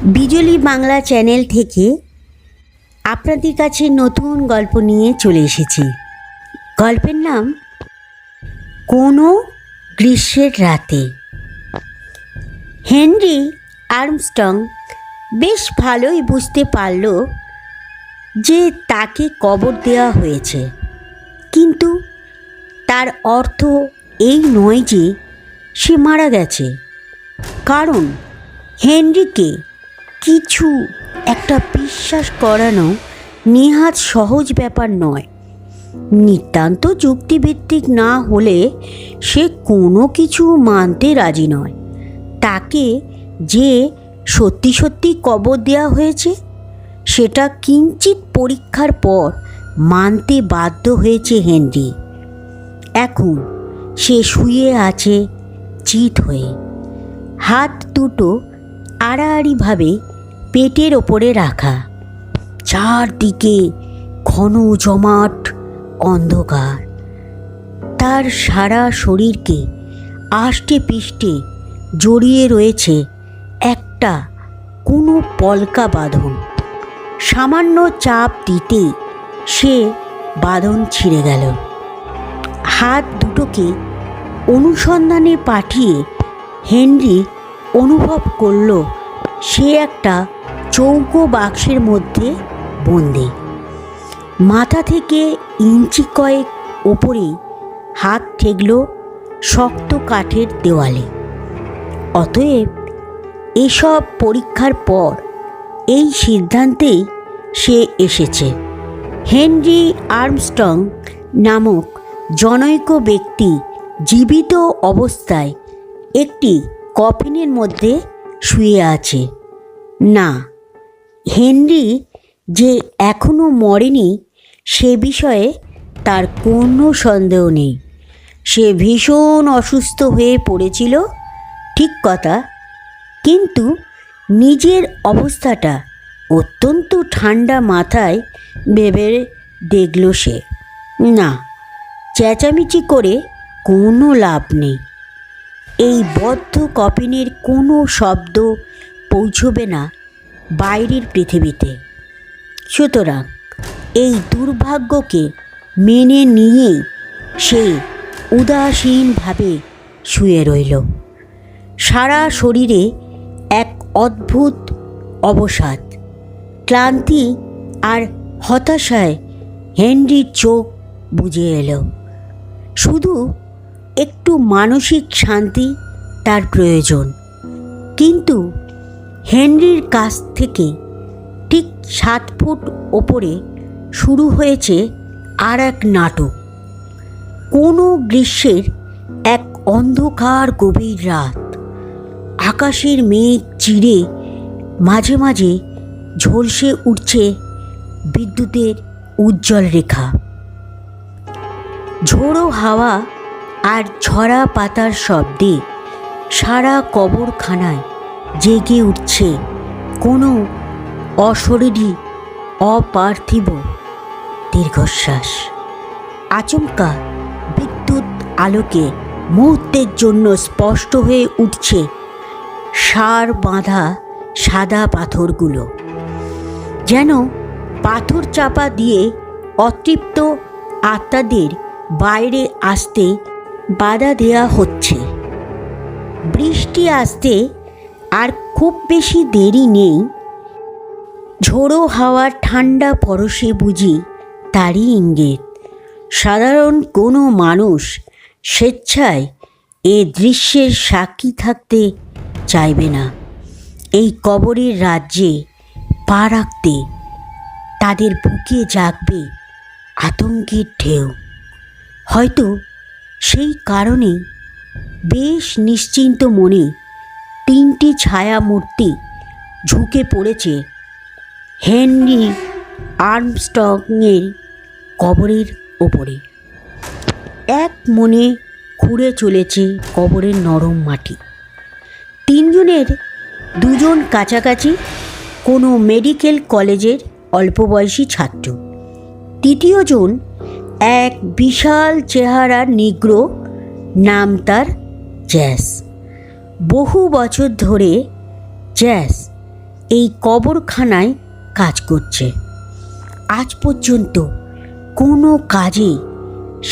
বিজলি Bangla channel থেকে আপনাদের কাছে নতুন গল্প নিয়ে চলে এসেছি। গল্পের নাম কোনো গ্রীষ্মের রাতে। হেনরি আর্মস্ট্রং বেশ ভালোই বুঝতে পারল যে তাকে কবর দেওয়া হয়েছে, কিন্তু তার অর্থ এই নয় যে সে মারা গেছে। কারণ হেনরিকে কিছু একটা বিশ্বাস করানো নেহাত সহজ ব্যাপার নয়। নিতান্ত যুক্তিভিত্তিক না হলে সে কোনো কিছু মানতে রাজি নয়। তাকে যে সত্যি সত্যি কবর দেওয়া হয়েছে সেটা কিঞ্চিত পরীক্ষার পর মানতে বাধ্য হয়েছে হেনরি। এখন সে শুয়ে আছে চিত হয়ে, হাত দুটো আড়াআড়িভাবে পেটের ওপরে রাখা। চারদিকে ঘন জমাট অন্ধকার। তার সারা শরীরকে আষ্টে পিষ্টে জড়িয়ে রয়েছে একটা কোনো পলকা বাঁধন। সামান্য চাপ দিতেই সে বাঁধন ছিঁড়ে গেল। হাত দুটোকে অনুসন্ধানে পাঠিয়ে হেনরি অনুভব করল সে একটা চৌকো বাক্সের মধ্যে বন্দি। মাথা থেকে ইঞ্চি কয়েক ওপরেই হাত ঠেকল শক্ত কাঠের দেওয়ালে। অতএব এসব পরীক্ষার পর এই সিদ্ধান্তেই সে এসেছে, হেনরি আর্মস্ট্রং নামক জনৈক ব্যক্তি জীবিত অবস্থায় একটি কফিনের মধ্যে শুয়ে আছে। না, হেনরি যে এখনও মরেনি সে বিষয়ে তার কোনো সন্দেহ নেই। সে ভীষণ অসুস্থ হয়ে পড়েছিল, ঠিক কথা, কিন্তু নিজের অবস্থাটা অত্যন্ত ঠান্ডা মাথায় ভেবে দেখল সে, না, চেঁচামেচি করে কোনো লাভ নেই। এই বদ্ধ কফিনের কোনো শব্দ পৌঁছবে না বাইরের পৃথিবীতে। সুতরাং এই দুর্ভাগ্যকে মেনে নিয়েই সে উদাসীনভাবে শুয়ে রইল। সারা শরীরে এক অদ্ভুত অবসাদ, ক্লান্তি আর হতাশায় হেনরির চোখ বুজে এলো। শুধু একটু মানসিক শান্তি তার প্রয়োজন। কিন্তু হেনরির কাছ থেকে ঠিক 7 ফুট ওপরে শুরু হয়েছে আর এক নাটক। কোনো গ্রীষ্মের এক অন্ধকার গভীর রাত। আকাশের মেঘ চিরে মাঝে মাঝে ঝলসে উঠছে বিদ্যুতের উজ্জ্বল রেখা। ঝোড়ো হাওয়া আর ঝরা পাতার শব্দে সারা কবরখানায় জেগে উঠছে কোনো অশরীরী অপার্থিব দীর্ঘশ্বাস। আচমকা বিদ্যুৎ আলোকে মুহূর্তের জন্য স্পষ্ট হয়ে উঠছে সার বাঁধা সাদা পাথরগুলো, যেন পাথর চাপা দিয়ে অতৃপ্ত আত্মাদের বাইরে আসতে বাধা দেয়া হচ্ছে। বৃষ্টি আসতে আর খুব বেশি দেরি নেই। ঝোড়ো হাওয়ার ঠান্ডা পরশে বুঝি তারই ইঙ্গিত। সাধারণ কোনো মানুষ স্বেচ্ছায় এ দৃশ্যের সাক্ষী থাকতে চাইবে না। এই কবরের রাজ্যে পা রাখতে তাদের বুকে জাগবে আতঙ্কের ঢেউ। হয়তো সেই কারণেই বেশ নিশ্চিন্ত মনে 3টি ছায়া মূর্তি ঝুঁকে পড়েছে হেনরি আর্মস্ট্রংয়ের কবরের ওপরে। এক মনে খুঁড়ে চলেছে কবরের নরম মাটি। 3 জনের 2 জন কাছাকাছি কোনো মেডিকেল কলেজের অল্পবয়সী ছাত্র। 3য় জন এক বিশাল চেহারার নিগ্রো, নাম তার জ্যাস। বহু বছর ধরে জ্যাস এই কবরখানায় কাজ করছে। আজ পর্যন্ত কোনো কাজে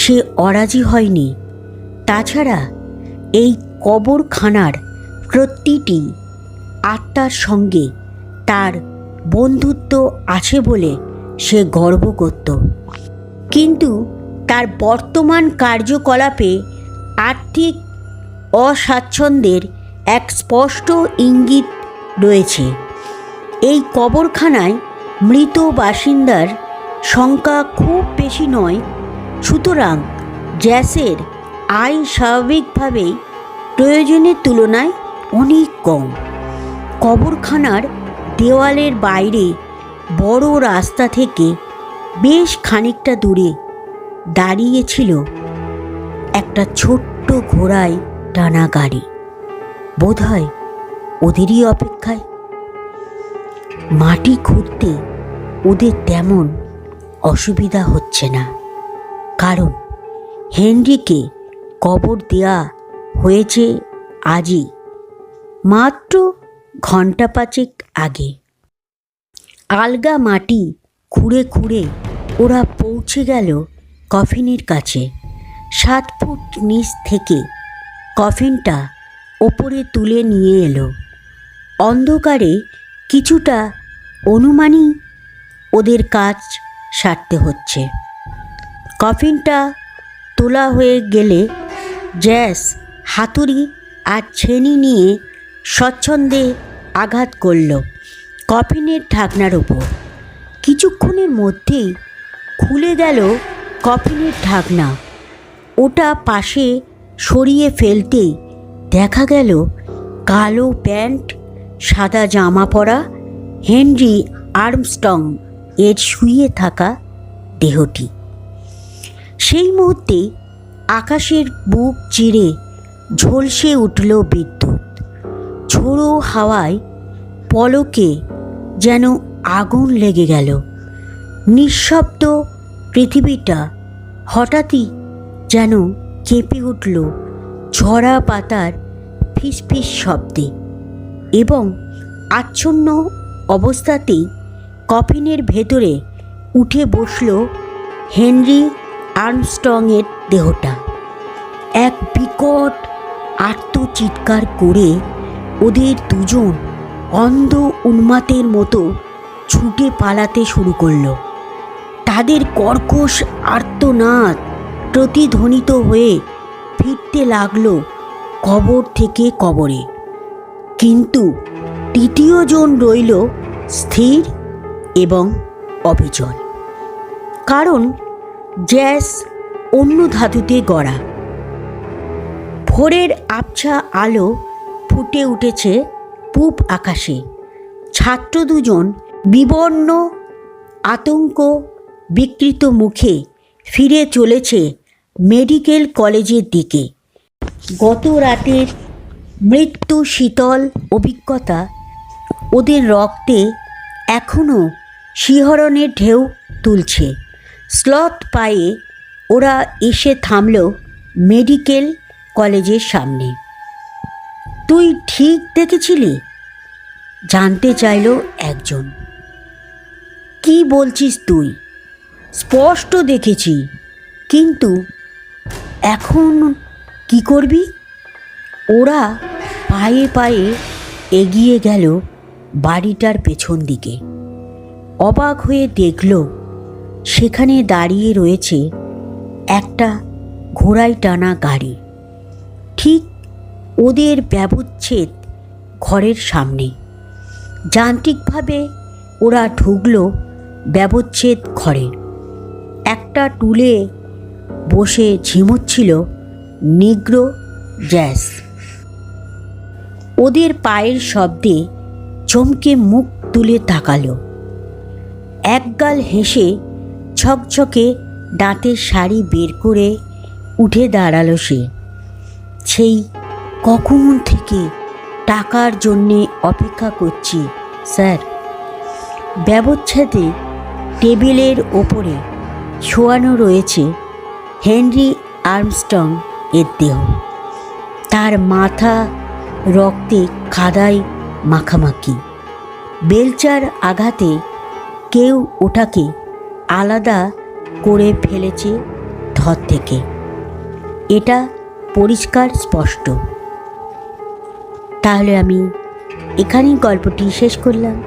সে অরাজি হয়নি। তাছাড়া এই কবরখানার প্রতিটি আত্মার সঙ্গে তার বন্ধুত্ব আছে বলে সে গর্ব করত। কিন্তু তার বর্তমান কার্যকলাপে আর্থিক অস্বাচ্ছন্দ্যের এক স্পষ্ট ইঙ্গিত রয়েছে। এই কবরখানায় মৃত বাসিন্দার সংখ্যা খুব বেশি নয়, সুতরাং জ্যাসের আয় স্বাভাবিকভাবেই প্রয়োজনের তুলনায় অনেক কম। কবরখানার দেওয়ালের বাইরে বড় রাস্তা থেকে বেশ খানিকটা দূরে দাঁড়িয়েছিল একটা ছোট্ট ঘোড়ায় টানা গাড়ি, বোধহয় ওদেরই অপেক্ষায়। মাটি খুঁড়তে ওদের তেমন অসুবিধা হচ্ছে না, কারণ হেনরিকে কবর দেয়া হয়েছে আজই, মাত্র ঘণ্টা পাঁচেক আগে। আলগা মাটি খুঁড়ে খুঁড়ে ওরা পৌঁছে গেল কফিনের কাছে। 7 ফুট নিচ থেকে কফিনটা ওপরে তুলে নিয়ে এলো। অন্ধকারে কিছুটা অনুমানই ওদের কাজ সারতে হচ্ছে। কফিনটা তোলা হয়ে গেলে জ্যাস হাতুড়ি আর ছেনি নিয়ে স্বচ্ছন্দে আঘাত করল কফিনের ঢাকনার ওপর। কিছুক্ষণের মধ্যেই খুলে গেল কফিনের ঢাকনা। ওটা পাশে সরিয়ে ফেলতেই দেখা গেল কালো প্যান্ট, সাদা জামা পরা হেনরি আর্মস্ট্রং এর শুয়ে থাকা দেহটি। সেই মুহূর্তে আকাশের বুক চিরে ঝলসে উঠল বিদ্যুৎ। ঝোড়ো হাওয়ায় পলকে যেন আগুন লেগে গেল। নিঃশব্দ পৃথিবীটা হঠাৎই যেন কেঁপে উঠল ঝরা পাতার ফিসফিস শব্দে, এবং আচ্ছন্ন অবস্থাতেই কফিনের ভেতরে উঠে বসল হেনরি আর্মস্ট্রংয়ের দেহটা। এক বিকট আর্তচিৎকার করে ওদের দুজন অন্ধ উন্মাদের মতো ছুটে পালাতে শুরু করল। তাদের কর্কশ আর্তনাদ প্রতিধ্বনিত হয়ে ফিরতে লাগলো কবর থেকে কবরে। কিন্তু তৃতীয় জন রইল স্থির এবং অবিচল, কারণ জ্যাস অন্য ধাতুতে গড়া। ভোরের আবছা আলো ফুটে উঠেছে পূব আকাশে। ছাত্র দুজন বিবর্ণ আতঙ্ক বিকৃত মুখে ফিরে চলেছে মেডিকেল কলেজের দিকে। গত রাতের মৃত্যু শীতল অভিজ্ঞতা ওদের রক্তে এখনও শিহরণের ঢেউ তুলছে। স্লথ পায়ে ওরা এসে থামল মেডিকেল কলেজের সামনে। তুই ঠিক দেখেছিলি? জানতে চাইল একজন। কি বলছিস তুই? স্পষ্ট দেখেছি, কিন্তু এখন কি করবি? ওরা পায়ে পায়ে এগিয়ে গেল বাড়িটার পেছন দিকে। অবাক হয়ে দেখল সেখানে দাঁড়িয়ে রয়েছে একটা ঘোড়ায় টানা গাড়ি, ঠিক ওদের ব্যবচ্ছেদ ঘরের সামনে। যান্ত্রিকভাবে ওরা ঢুকল ব্যবচ্ছেদ ঘরে। একটা টুলে বসে ঝিমোচ্ছিল নিগ্রো জ্যাস। ওদের পায়ের শব্দে চমকে মুখ তুলে তাকালো। একগাল হেসে ছকছকে দাঁতের শাড়ি বের করে উঠে দাঁড়ালো সে। সেই কখন থেকে টাকার জন্যে অপেক্ষা করছি স্যার। ব্যবচ্ছেদে টেবিলের ওপরে শোয়ানো রয়েছে হেনরি আর্মস্ট্রং এর দেহ। তার মাথা রক্তে কাদায় মাখামাখি, বেলচার আঘাতে কেউ ওটাকে আলাদা করে ফেলেছে ধর থেকে, এটা পরিষ্কার স্পষ্ট। তাহলে আমি এখানেই গল্পটি শেষ করলাম।